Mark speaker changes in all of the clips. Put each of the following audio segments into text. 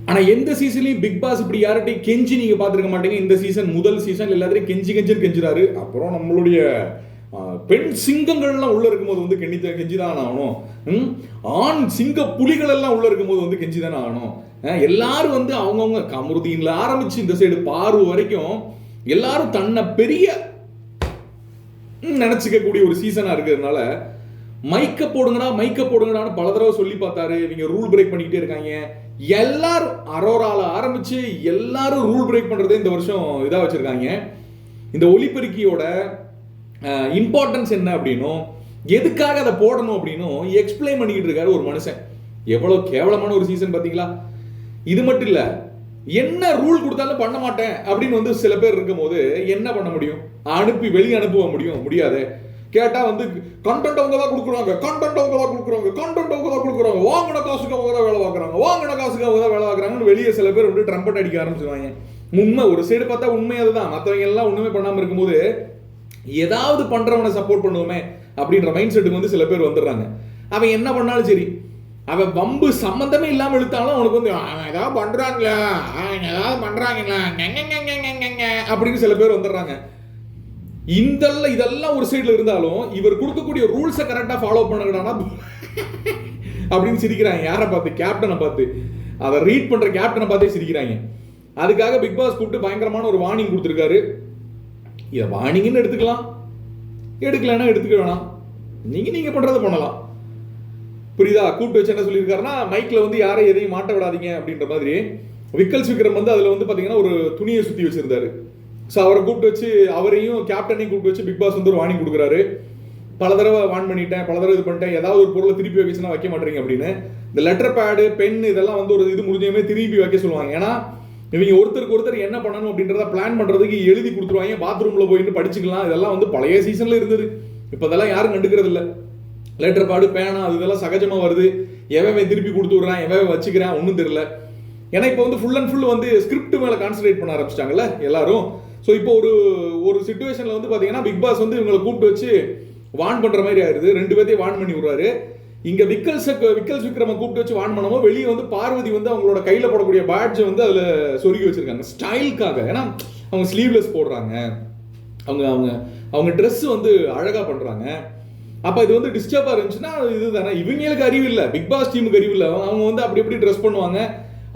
Speaker 1: ஆனா எந்த சீசன்லயும் big pass இப்படி யார்கிட்டையும் கெஞ்சி நீங்க பாத்துருக்க மாட்டீங்க. இந்த சீசன் முதல் சீசன் எல்லாத்தையும் கெஞ்சுறாரு. அப்புறம் நம்மளுடைய பெண் சிங்கங்கள்லாம் உள்ள இருக்கும்போது வந்து கெஞ்சிதான் ஆகணும். ஆண் சிங்க புலிகள் எல்லாம் உள்ள இருக்கும்போது வந்து கெஞ்சிதானே ஆகணும். எல்லாரும் வந்து அவங்கவுங்க கமருதீன்ல ஆரம்பிச்சு இந்த சைடு பாரு வரைக்கும் எல்லாரும் தன்னை பெரிய நினைச்சுக்க கூடிய ஒரு சீசனா இருக்கிறதுனால மைக்க போடுங்கடான்னு பல தடவை சொல்லி பார்த்தாரு. இவங்க ரூல் பிரேக் பண்ணிக்கிட்டே இருக்காங்க. எல்லாரும் அரோரால ஆரம்பிச்சு எல்லாரும் ரூல் பிரேக் பண்றதே இந்த வருஷம் இதா வச்சிருக்காங்க. இந்த ஒலிபெருக்கியோட இம்பார்ட்டன்ஸ் என்ன அப்படின்னும் எதுக்காக அதை போடணும் அப்படின்னும் எக்ஸ்பிளைன் பண்ணிக்கிட்டு இருக்காரு ஒரு மனுஷன். எவ்வளவு கேவலமான ஒரு சீசன் பாத்தீங்களா? இது மட்டும் இல்ல, என்ன ரூல் கொடுத்தாலும் பண்ண மாட்டேன் அப்படின்னு வந்து சில பேர் இருக்கும் போது என்ன பண்ண முடியும்? வெளியே அனுப்ப முடியாது. கேட்டா வந்து கண்டென்ட் அவங்க தான் கொடுக்குறாங்க, வாங்கின காசுக்கு அவங்க தான் வேலை பார்க்குறாங்கன்னு வெளியே சில பேர் வந்து ட்ரம்பட் அடிக்க ஆரம்பிச்சிருவாங்க. உண்மை ஒரு சைடு பார்த்தா உண்மை அதுதான். மற்றவங்க எல்லாம் ஒண்ணுமே பண்ணாம இருக்கும்போது ஏதாவது பண்றவனை சப்போர்ட் பண்ணுவோமே அப்படின்ற மைண்ட் செட்டுக்கு வந்து சில பேர் வந்துடுறாங்க. அவன் என்ன பண்ணாலும் சரி, அவன் வம்பு சம்பந்தமே இல்லாம இழுத்தாலும் அவனுக்கு வந்து ஏதாவது பண்றாங்களா அப்படின்னு சில பேர் வந்துடுறாங்க. இதெல்லாம் ஒரு சைடுல இருந்தாலும் இவர் கொடுக்கக்கூடிய ரூல்ஸை கரெக்டா ஃபாலோ பண்ணுங்கடா அப்படின்னு சிரிக்கிறாங்க. யாரை பார்த்து? கேப்டனை பார்த்து. அதை ரீட் பண்ற கேப்டனை பார்த்தே சிரிக்கிறாங்க. அதுக்காக பிக் பாஸ் கூப்பிட்டு பயங்கரமான ஒரு வார்னிங் கொடுத்துருக்காரு. இதை வார்னிங்னு எடுத்துக்கலாம், எடுக்கலன்னா எடுத்துக்க வேணாம், நீங்க பண்றதை பண்ணலாம். புரியுதா? கூப்பிட்டு வச்சு என்ன சொல்லியிருக்காருன்னா, மைக்ல வந்து யாரை எதையும் மாட்ட விடாதீங்க அப்படின்ற மாதிரி. விக்கல்ஸ் விக்ரம் வந்து அதுல வந்து பாத்தீங்கன்னா ஒரு துணியை சுத்தி வச்சிருந்தாரு. ஸோ அவரை கூப்பிட்டு வச்சு, அவரையும் கேப்டனையும் கூப்பிட்டு வச்சு பிக் பாஸ் வந்து ஒரு வார்னிங் கொடுக்குறாரு. பல தடவை வார்ன் பண்ணிட்டேன், பல தடவை இது பண்ணிட்டேன், ஏதாவது ஒரு பொருளை திருப்பி வைக்கச்சுன்னா வைக்க மாட்டீங்க அப்படின்னு. இந்த லெட்டர் பேடு, பென் இதெல்லாம் வந்து ஒரு இது முடிஞ்சமே திருப்பி வைக்க சொல்லுவாங்க. ஏன்னா இவங்க ஒருத்தருக்கு ஒருத்தர் என்ன பண்ணணும் அப்படின்றத பிளான் பண்றதுக்கு எழுதி கொடுத்துருவாங்க. பாத்ரூம்ல போயிட்டு படிச்சுக்கலாம். இதெல்லாம் வந்து பழைய சீசன்ல இருந்தது. இப்ப இதெல்லாம் யாரும் கண்டுக்கிறது இல்லை. லெட்டர் பேடு, பேனா இதெல்லாம் சகஜமா வருது. எவன் திருப்பி கொடுத்து விடுறான், எவன் வச்சுக்கிறான் ஒன்றும் தெரியல. ஏன்னா இப்போ வந்து ஃபுல் அண்ட் ஃபுல் வந்து ஸ்கிரிப்ட் மேல கான்சன்ட்ரேட் பண்ண ஆரம்பிச்சிட்டாங்கல்ல எல்லாரும். ஸோ இப்போ ஒரு சிச்சுவேஷன்ல வந்து பாத்தீங்கன்னா பிக் பாஸ் வந்து இவங்களை கூப்பிட்டு வச்சு வார்ன் பண்ற மாதிரி ஆயிருது. 2 பேர்த்தையும் வார்ன் பண்ணி விடுறாரு. இங்க விக்கல்ஸ் விக்ரம கூப்பிட்டு வச்சு வார்ன் பண்ணவும் வெளியே வந்து பார்வதி வந்து அவங்களோட கையில போடக்கூடிய பேட்ஜ் வந்து அதுல சொருகி வச்சிருக்காங்க ஸ்டைலுக்காக. ஏன்னா அவங்க ஸ்லீவ்லெஸ் போடுறாங்க, அவங்க ட்ரெஸ் வந்து அழகா பண்றாங்க. அப்ப இது வந்து டிஸ்டர்பா இருந்துச்சுன்னா இதுதானே. இவங்களுக்கு அறிவு இல்லை, பிக் பாஸ் டீமுக்கு அறிவு இல்லை. அவங்க வந்து அப்படி எப்படி ட்ரெஸ் பண்ணுவாங்க,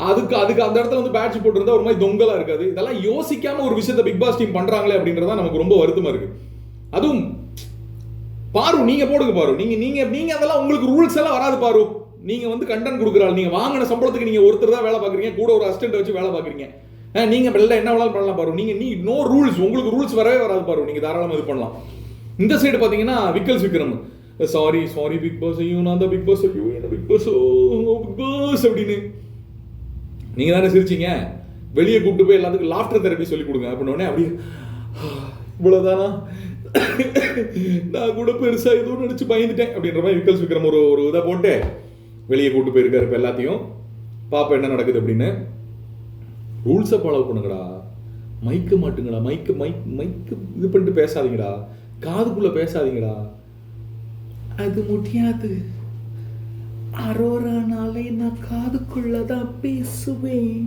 Speaker 1: அதுக்கு அந்த இடத்துல வந்து பேட்ச் போட்டுருந்தா ஒரு மாதிரி தொங்கலா இருக்காது. இதெல்லாம் யோசிக்காம ஒரு விஷயத்தை பிக் பாஸ் டீம் பண்றாங்களே அப்படின்றதா நமக்கு ரொம்ப வருத்தமா இருக்கு. அதுவும் பாரு, நீங்க போடுங்க பாரு, நீங்க அதெல்லாம் உங்களுக்கு ரூல்ஸ் எல்லாம் வராது பாரு. நீங்க வந்து கண்டென்ட் கொடுக்குறாள், நீங்க வாங்கின சம்பளத்துக்கு நீங்க ஒருத்தர் தான் வேலை பாக்குறீங்க, கூட ஒரு அசிஸ்டன்ட் வச்சு வேலை பாக்குறீங்க. நீங்க வெளில என்ன வேணாலும் பண்ணலாம் பாரு. நீங்க நோ ரூல்ஸ், உங்களுக்கு ரூல்ஸ் வரவே வராது பாரு. நீங்க தாராளமா இது பண்ணலாம். இந்த சைடு பாத்தீங்கன்னா Vikkals Vikram sorry big pass, ஐயோ நான் தான் பிக் பாஸ், ஐயோ என்ன பிக் பாஸ் அப்படின்னு நீங்க தானே சிரிச்சீங்க. வெளியே கூப்பிட்டு போய் எல்லாத்துக்கும் லாஃப்டர் தெரப்பி சொல்லி கொடுங்க அப்படின்னு. அப்படியே இவ்வளவுதானா, நான் கூட பெருசா ஏதோ நினைச்சு பயந்துட்டேன் அப்படின்ற மாதிரி விக்கல்ஸ் விக்ரம் ஒரு இதை போட்டு வெளியே கூப்பிட்டு போயிருக்காரு. இப்போ எல்லாத்தையும் பாப்பா என்ன நடக்குது அப்படின்னு. ரூல்ஸை ஃபாலோ பண்ணுங்கடா, மைக்க மாட்டுங்கடா, மைக்கு இது பண்ணிட்டு பேசாதீங்கடா, காதுக்குள்ள பேசாதீங்கடா. அது முடியாது, அரோரானாலே நான் காதுக்குள்ளதான் பேசுவேன்.